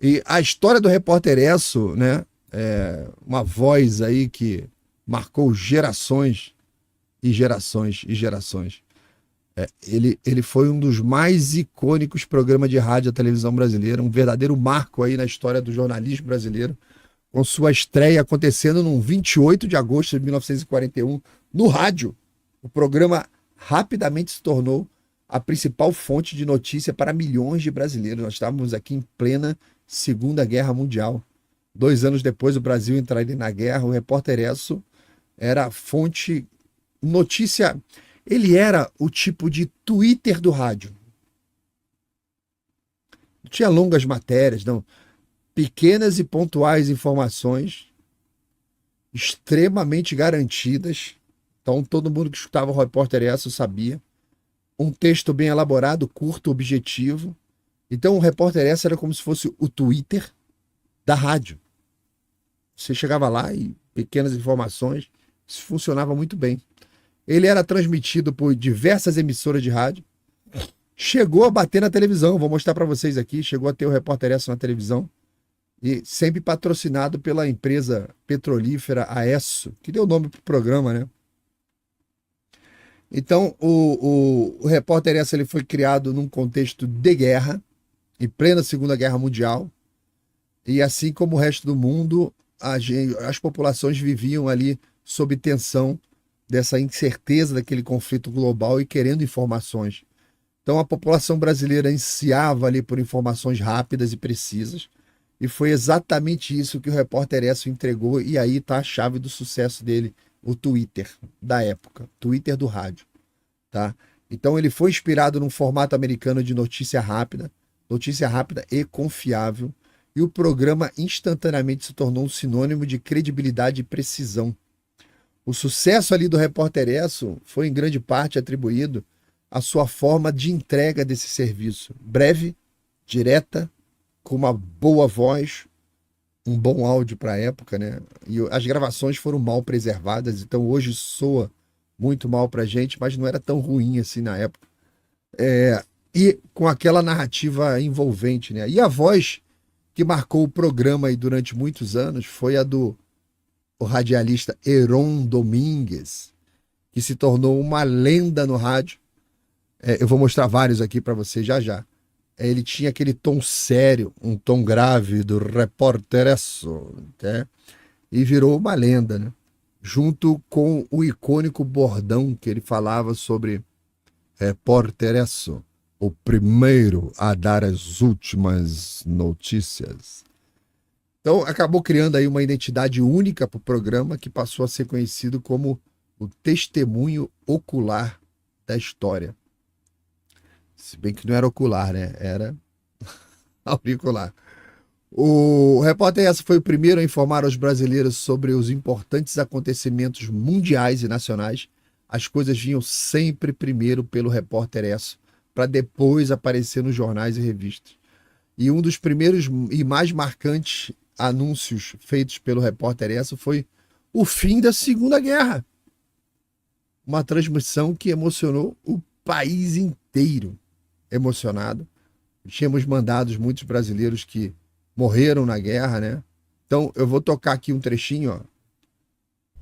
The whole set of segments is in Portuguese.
E a história do Repórter Esso, né? Uma voz aí que marcou gerações e gerações e gerações. Ele foi um dos mais icônicos programas de rádio e televisão brasileira, um verdadeiro marco aí na história do jornalismo brasileiro, com sua estreia acontecendo no 28 de agosto de 1941, no rádio. O programa rapidamente se tornou a principal fonte de notícia para milhões de brasileiros. Nós estávamos aqui em plena Segunda Guerra Mundial. 2 anos depois, o Brasil entraria na guerra. O Repórter Esso era fonte notícia. Ele era o tipo de Twitter do rádio. Não tinha longas matérias, não. Pequenas e pontuais informações extremamente garantidas. Então, todo mundo que escutava o Repórter Esso sabia. Um texto bem elaborado, curto, objetivo. Então, o Repórter Esso era como se fosse o Twitter da rádio. Você chegava lá e pequenas informações, isso funcionava muito bem. Ele era transmitido por diversas emissoras de rádio. Chegou a bater na televisão, vou mostrar para vocês aqui. Chegou a ter o Repórter Esso na televisão. E sempre patrocinado pela empresa petrolífera Aesso, que deu nome para o programa, né? Então, o Repórter Esso ele foi criado num contexto de guerra, em plena Segunda Guerra Mundial. E assim como o resto do mundo, as populações viviam ali sob tensão dessa incerteza daquele conflito global e querendo informações. Então a população brasileira ansiava ali por informações rápidas e precisas, e foi exatamente isso que o Repórter Esso entregou, e aí está a chave do sucesso dele, o Twitter da época, Twitter do rádio, tá? Então ele foi inspirado num formato americano de notícia rápida e confiável, e o programa instantaneamente se tornou um sinônimo de credibilidade e precisão. O sucesso ali do Repórter Esso foi em grande parte atribuído à sua forma de entrega desse serviço, breve, direta, com uma boa voz, um bom áudio para a época, né? E as gravações foram mal preservadas, então hoje soa muito mal para a gente, mas não era tão ruim assim na época. E com aquela narrativa envolvente, né? E a voz que marcou o programa aí durante muitos anos foi a do radialista Heron Domingues, que se tornou uma lenda no rádio. Eu vou mostrar vários aqui para você já já. Ele tinha aquele tom sério, um tom grave do Repórter Esso, né? E virou uma lenda, né? Junto com o icônico bordão que ele falava sobre Repórter Esso, o primeiro a dar as últimas notícias. Então acabou criando aí uma identidade única para o programa, que passou a ser conhecido como o testemunho ocular da história. Se bem que não era ocular, né? Era auricular. O Repórter Esso foi o primeiro a informar aos brasileiros sobre os importantes acontecimentos mundiais e nacionais. As coisas vinham sempre primeiro pelo Repórter Esso, para depois aparecer nos jornais e revistas. E um dos primeiros e mais marcantes anúncios feitos pelo Repórter Esso foi o fim da Segunda Guerra. Uma transmissão que emocionou o país inteiro. Emocionado. Tínhamos mandados muitos brasileiros que morreram na guerra, né? Então eu vou tocar aqui um trechinho, ó.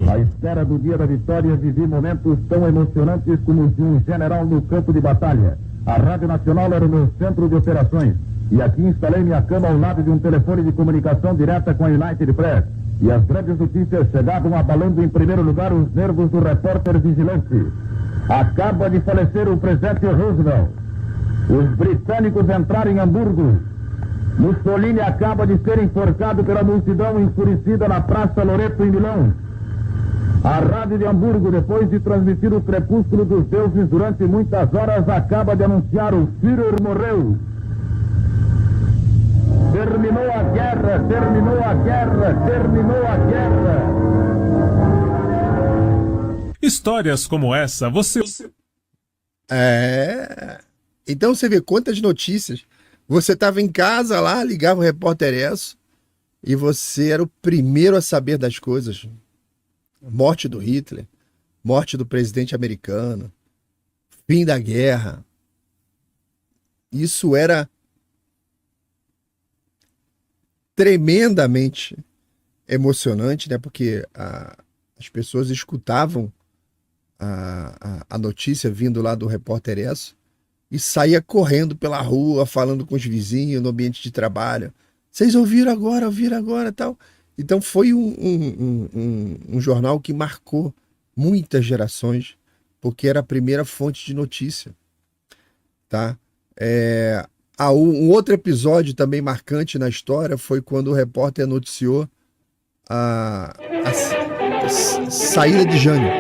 Na espera do dia da vitória, vivi momentos tão emocionantes como os de um general no campo de batalha. A Rádio Nacional era o meu centro de operações. E aqui instalei minha cama ao lado de um telefone de comunicação direta com a United Press. E as grandes notícias chegavam abalando em primeiro lugar os nervos do repórter vigilante. Acaba de falecer o presidente Roosevelt. Os britânicos entraram em Hamburgo. Mussolini acaba de ser enforcado pela multidão enfurecida na Praça Loreto, em Milão. A Rádio de Hamburgo, depois de transmitir o crepúsculo dos deuses durante muitas horas, acaba de anunciar: o Führer morreu. Terminou a guerra, terminou a guerra, terminou a guerra. Histórias como essa, você... Então você vê quantas notícias. Você estava em casa lá, ligava o Repórter Esso e você era o primeiro a saber das coisas. Morte do Hitler, morte do presidente americano, fim da guerra. Isso era tremendamente emocionante, né? Porque as pessoas escutavam a notícia vindo lá do Repórter Esso e saía correndo pela rua, falando com os vizinhos no ambiente de trabalho. Vocês ouviram agora, tal. Então foi um jornal que marcou muitas gerações, porque era a primeira fonte de notícia, tá? Um outro episódio também marcante na história foi quando o repórter noticiou a saída de Jânio.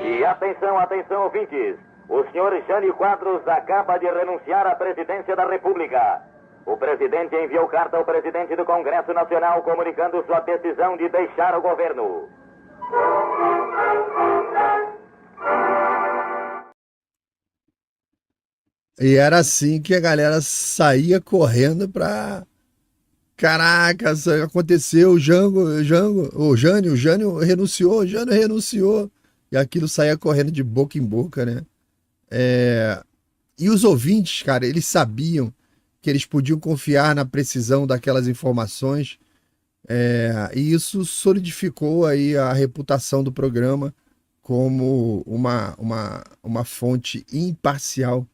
E atenção, ouvintes. O senhor Jânio Quadros acaba de renunciar à presidência da República. O presidente enviou carta ao presidente do Congresso Nacional comunicando sua decisão de deixar o governo. E era assim que a galera saía correndo pra... Caraca, aconteceu, o Jânio renunciou. E aquilo saía correndo de boca em boca, né? E os ouvintes, cara, eles sabiam que eles podiam confiar na precisão daquelas informações. E isso solidificou aí a reputação do programa como uma fonte imparcial,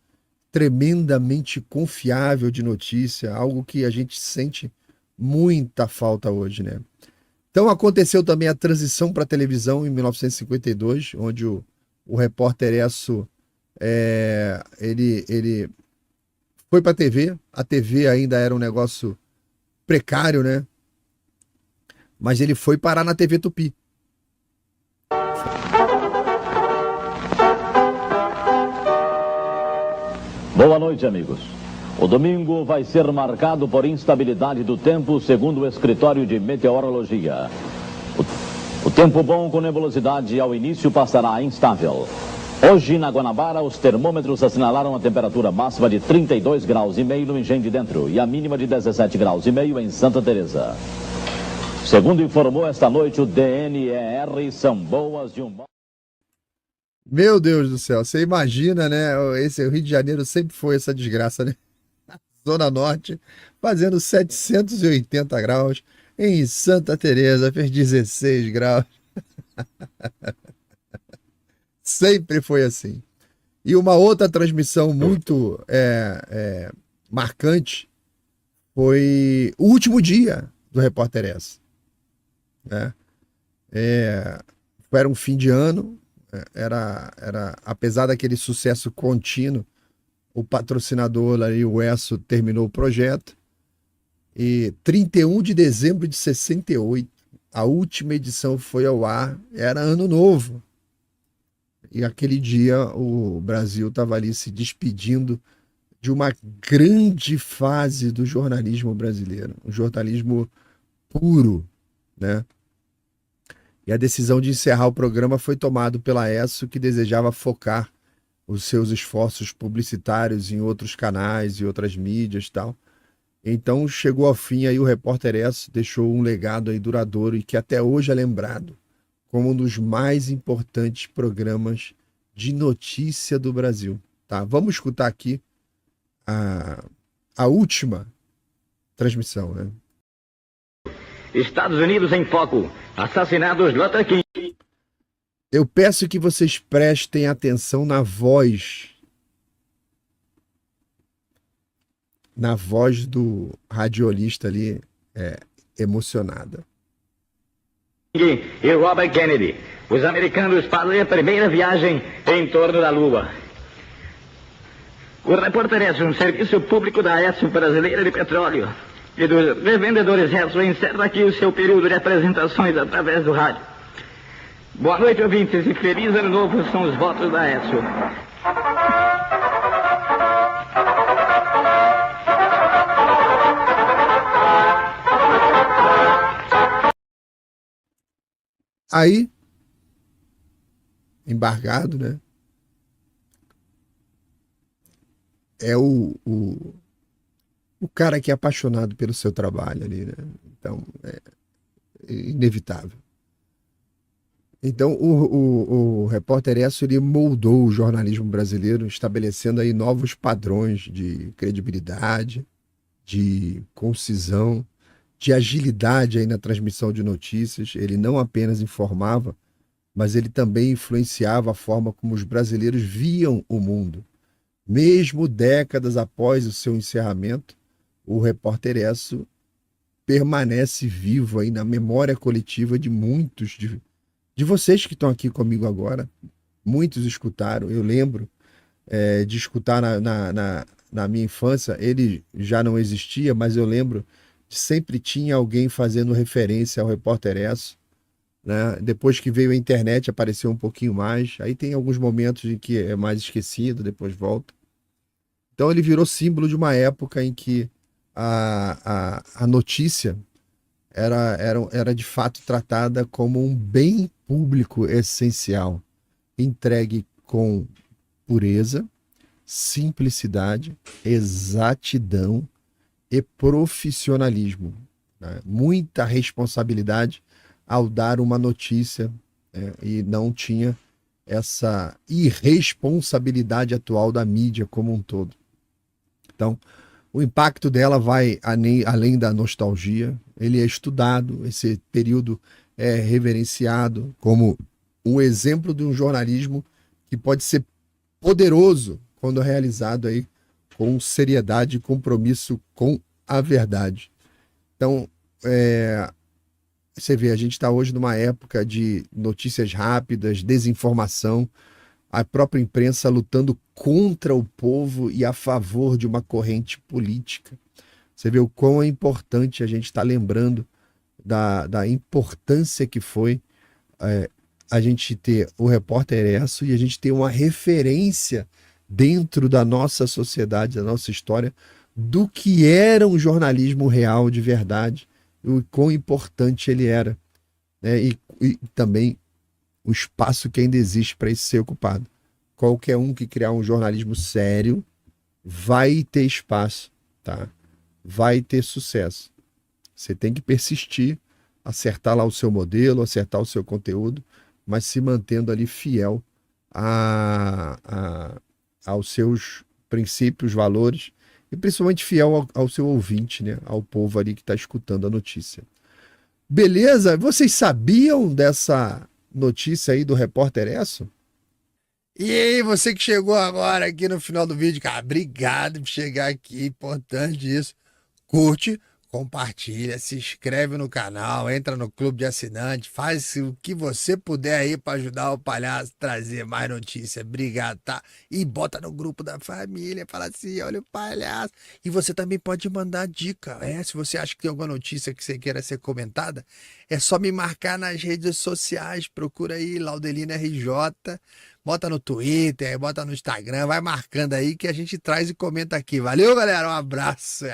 tremendamente confiável de notícia, algo que a gente sente muita falta hoje, né? Então aconteceu também a transição para a televisão em 1952, onde o Repórter Esso ele foi para a TV ainda era um negócio precário, né? Mas ele foi parar na TV Tupi. Boa noite, amigos. O domingo vai ser marcado por instabilidade do tempo, segundo o escritório de meteorologia. O tempo bom com nebulosidade ao início passará instável. Hoje, na Guanabara, os termômetros assinalaram a temperatura máxima de 32,5 graus no Engenho de Dentro e a mínima de 17,5 graus em Santa Teresa. Segundo informou esta noite o DNER, são boas de um... Meu Deus do céu, você imagina, né? O Rio de Janeiro sempre foi essa desgraça, né? Zona Norte, fazendo 780 graus. Em Santa Teresa fez 16 graus. Sempre foi assim. E uma outra transmissão muito marcante foi o último dia do Repórter Esso, né? Era um fim de ano, apesar daquele sucesso contínuo, o patrocinador ali, o Esso, terminou o projeto. E 31 de dezembro de 68, a última edição foi ao ar, era ano novo. E aquele dia o Brasil estava ali se despedindo de uma grande fase do jornalismo brasileiro, um jornalismo puro, né? E a decisão de encerrar o programa foi tomada pela Esso, que desejava focar os seus esforços publicitários em outros canais e outras mídias e tal. Então chegou ao fim aí o Repórter Esso, deixou um legado aí duradouro e que até hoje é lembrado como um dos mais importantes programas de notícia do Brasil. Tá? Vamos escutar aqui a última transmissão, né? Estados Unidos em foco. Assassinados Luther King. Eu peço que vocês prestem atenção na voz do radiolista ali, emocionada. E Robert Kennedy. Os americanos fazem a primeira viagem em torno da Lua. O Repórter Esso, um serviço público da Esso Brasileira de Petróleo e dos revendedores Esso, encerra aqui o seu período de apresentações através do rádio. Boa noite, ouvintes, e feliz ano novo são os votos da Esso. Aí, embargado, né? É o cara que é apaixonado pelo seu trabalho ali, né? Então, é inevitável. Então, o Repórter Esso, ele moldou o jornalismo brasileiro, estabelecendo aí novos padrões de credibilidade, de concisão, de agilidade aí na transmissão de notícias. Ele não apenas informava, mas ele também influenciava a forma como os brasileiros viam o mundo. Mesmo décadas após o seu encerramento, o Repórter Esso permanece vivo aí na memória coletiva de muitos de vocês que estão aqui comigo agora. Muitos escutaram, eu lembro de escutar na minha infância. Ele já não existia, mas eu lembro que sempre tinha alguém fazendo referência ao Repórter Esso, né? Depois que veio a internet apareceu um pouquinho mais, aí tem alguns momentos em que é mais esquecido, depois volta. Então ele virou símbolo de uma época em que a notícia era de fato tratada como um bem público essencial, entregue com pureza, simplicidade, exatidão e profissionalismo, né? Muita responsabilidade ao dar uma notícia, né? E não tinha essa irresponsabilidade atual da mídia como um todo. Então, o impacto dela vai além da nostalgia. Ele é estudado, esse período é reverenciado como um exemplo de um jornalismo que pode ser poderoso quando realizado aí com seriedade e compromisso com a verdade. Então, você vê, a gente está hoje numa época de notícias rápidas, desinformação, a própria imprensa lutando contra o povo e a favor de uma corrente política. Você vê o quão é importante a gente estar lembrando da importância que foi a gente ter o Repórter Esso e a gente ter uma referência dentro da nossa sociedade, da nossa história, do que era um jornalismo real de verdade e o quão importante ele era, né? E também o espaço que ainda existe para isso ser ocupado. Qualquer um que criar um jornalismo sério vai ter espaço, tá? Vai ter sucesso. Você tem que persistir, acertar lá o seu modelo, acertar o seu conteúdo, mas se mantendo ali fiel aos seus princípios, valores, e principalmente fiel ao seu ouvinte, né? Ao povo ali que está escutando a notícia. Beleza? Vocês sabiam dessa notícia aí do Repórter Esso? E aí, você que chegou agora aqui no final do vídeo, cara, obrigado por chegar aqui, importante isso. Curte, compartilha, se inscreve no canal, entra no clube de assinantes, faz o que você puder aí para ajudar o Palhaço a trazer mais notícias. Obrigado, tá? E bota no grupo da família, fala assim, olha o Palhaço. E você também pode mandar dica, se você acha que tem alguma notícia que você queira ser comentada, é só me marcar nas redes sociais, procura aí Laudelino RJ, bota no Twitter, bota no Instagram, vai marcando aí que a gente traz e comenta aqui. Valeu, galera, um abraço.